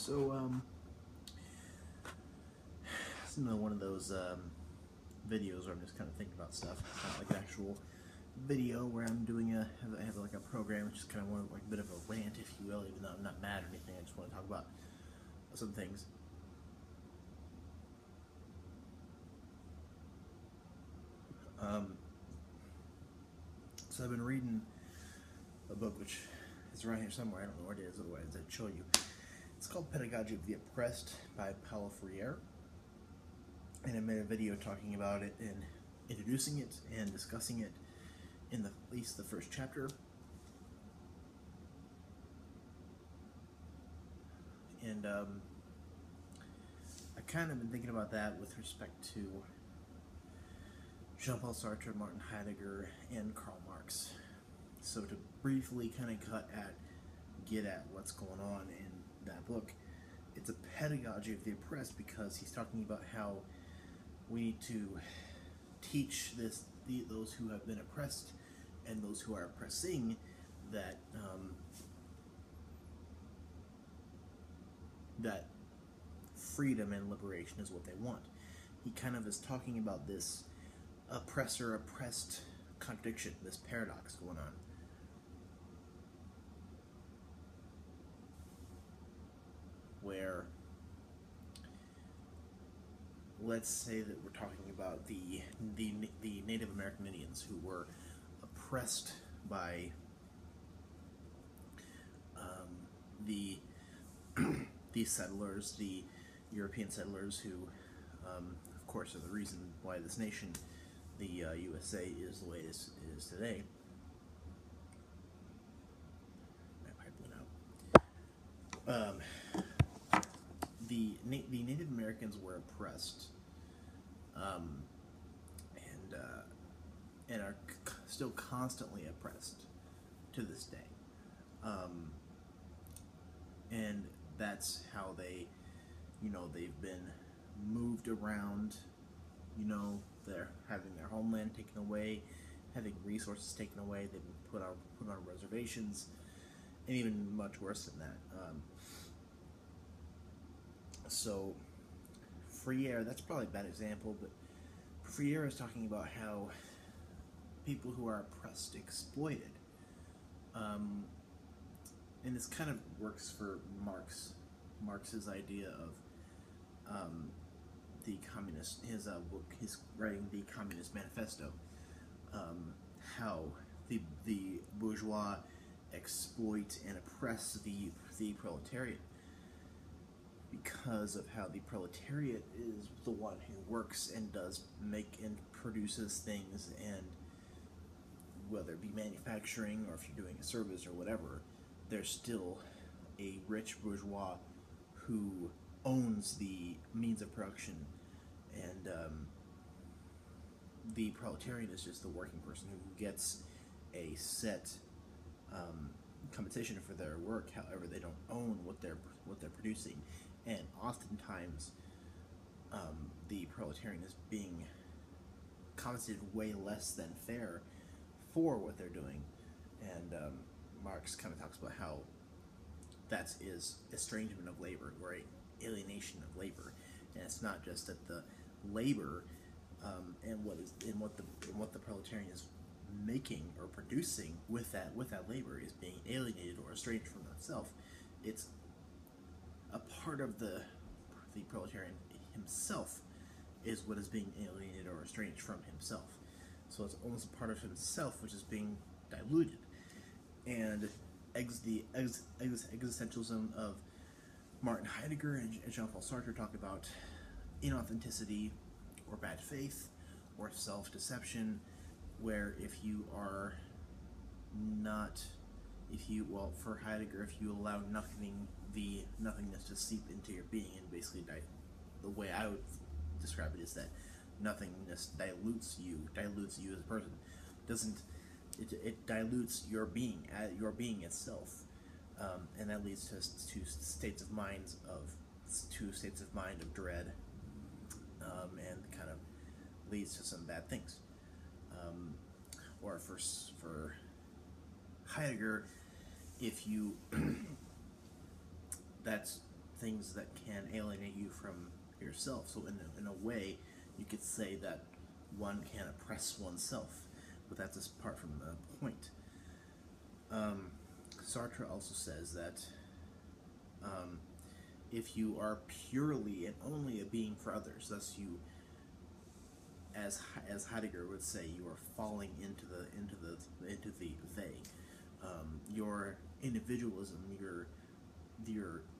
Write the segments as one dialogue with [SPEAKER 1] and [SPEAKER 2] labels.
[SPEAKER 1] So, it's another one of those videos where I'm just kind of thinking about stuff. It's not like an actual video where I'm doing I have like a program, which is kind of one like a bit of a rant, if you will, even though I'm not mad or anything. I just want to talk about some things. So I've been reading a book which is around here somewhere. I don't know where it is, otherwise I'd show you. It's called Pedagogy of the Oppressed by Freire. And I made a video talking about it and introducing it and discussing it in at least the first chapter. And I kind of been thinking about that with respect to Jean-Paul Sartre, Martin Heidegger, and Karl Marx. So to briefly kind of get at what's going on in that book, it's a pedagogy of the oppressed because he's talking about how we need to teach those who have been oppressed and those who are oppressing that that freedom and liberation is what they want. He kind of is talking about this oppressor-oppressed contradiction, this paradox going on. Where, let's say that we're talking about the Native American Indians who were oppressed by the settlers, the European settlers, who, of course, are the reason why this nation, the USA, is the way it is today. My pipe went out. The Native Americans were oppressed, and are still constantly oppressed to this day, and that's how they, they've been moved around. They're having their homeland taken away, having resources taken away. They've been put on reservations, and even much worse than that. So Freire, that's probably a bad example, but Freire is talking about how people who are oppressed, exploited, and this kind of works for Marx's idea of the communist, his book, he's writing the Communist Manifesto, how the bourgeois exploit and oppress the proletariat, because of how the proletariat is the one who works and does make and produces things, and whether it be manufacturing or if you're doing a service or whatever, there's still a rich bourgeois who owns the means of production, and the proletarian is just the working person who gets a set compensation for their work. However, they don't own what they're producing, and oftentimes the proletarian is being compensated way less than fair for what they're doing. And Marx kind of talks about how that is estrangement of labor, or alienation of labor, and it's not just that the labor and what the proletarian is making or producing with that labor is being alienated or estranged from itself. It's a part of the proletarian himself is what is being alienated or estranged from himself. So it's almost a part of himself which is being diluted. And the existentialism of Martin Heidegger and Jean-Paul Sartre talk about inauthenticity or bad faith or self-deception, where for Heidegger, if you allow nothingness to seep into your being, and basically the way I would describe it is that nothingness dilutes you as a person. It dilutes your being itself, and that leads to states of mind of dread, and kind of leads to some bad things. Or for Heidegger, if you that's things that can alienate you from yourself. So in a way, you could say that one can oppress oneself, but that's just apart from the point. Sartre also says that if you are purely and only a being for others, thus you, as Heidegger would say, you are falling into the they. Your individualism, your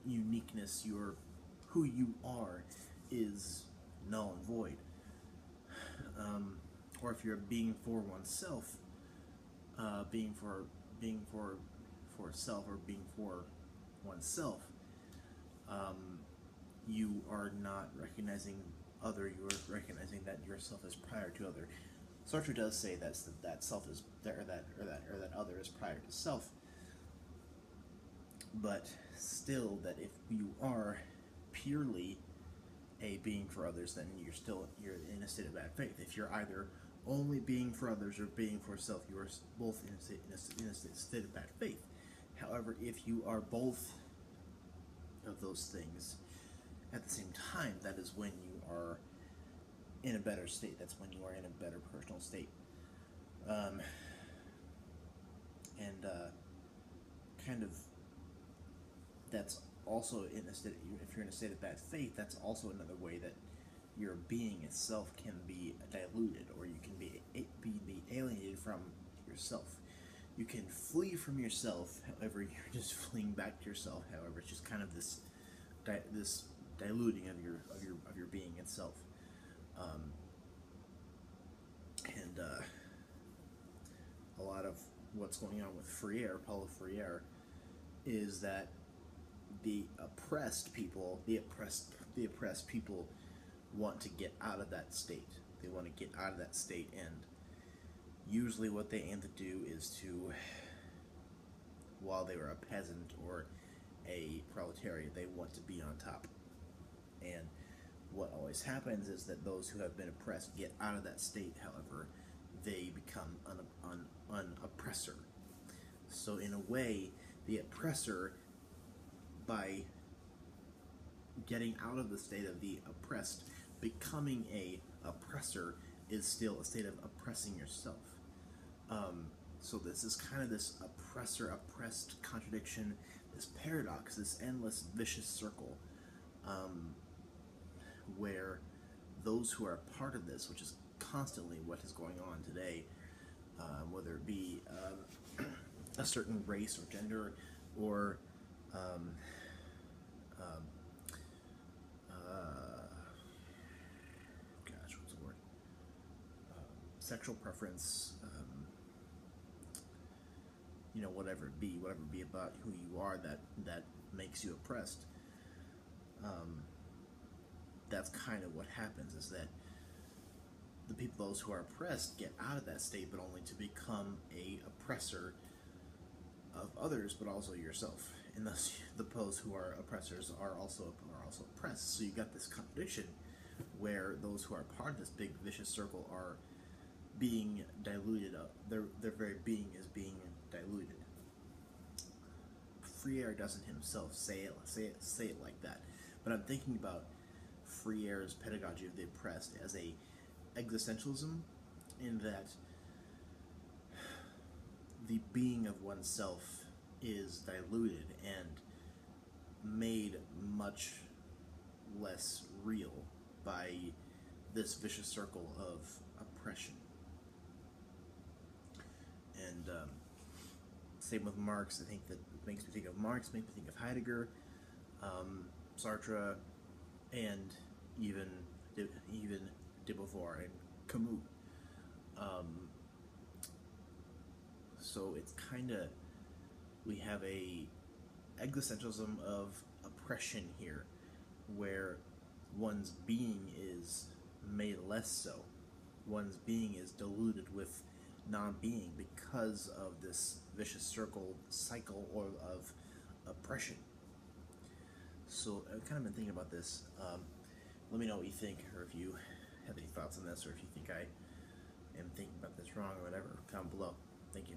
[SPEAKER 1] uniqueness, your who you are, is null and void. Or if you're a being for oneself, being for self, or being for oneself, you are not recognizing other. You are recognizing that yourself is prior to other. Sartre does say that self is there, that other is prior to self. But still, that if you are purely a being for others, then you're in a state of bad faith. If you're either only being for others or being for self, you are both in a state of bad faith. However, if you are both of those things at the same time, that is when you are in a better state. That's when you are in a better personal state. Kind of, that's also in a state. If you're in a state of bad faith, that's also another way that your being itself can be diluted, or you can be alienated from yourself. You can flee from yourself, however, you're just fleeing back to yourself. However, it's just kind of this diluting of your being itself. A lot of what's going on with Paulo Freire, is that the oppressed people want to get out of that state. They want to get out of that state, and usually what they aim to do is to, while they were a peasant or a proletariat, they want to be on top. And what always happens is that those who have been oppressed get out of that state. However, they become an oppressor. So in a way, the oppressor, by getting out of the state of the oppressed, becoming a oppressor, is still a state of oppressing yourself. So this is kind of this oppressor-oppressed contradiction, this paradox, this endless vicious circle, where those who are part of this, which is constantly what is going on today, whether it be a certain race or gender, or what's the word? Sexual preference, whatever it be about who you are that makes you oppressed. That's kind of what happens, is that those who are oppressed get out of that state, but only to become a oppressor of others, but also yourself. And thus, those who are oppressors are also oppressed. So you got this contradiction where those who are part of this big vicious circle are being diluted. Their very being is being diluted. Freire doesn't himself say it like that, but I'm thinking about Freire's pedagogy of the oppressed as a existentialism, in that the being of oneself is diluted and made much less real by this vicious circle of oppression. And same with Marx. I think that makes me think of Marx, makes me think of Heidegger, Sartre, and even de Beauvoir and Camus. So it's kind of, we have a existentialism of oppression here, where one's being is made less so. One's being is diluted with non-being because of this vicious cycle of oppression. So I've kind of been thinking about this. Let me know what you think, or if you have any thoughts on this, or if you think I am thinking about this wrong or whatever. Comment below. Thank you.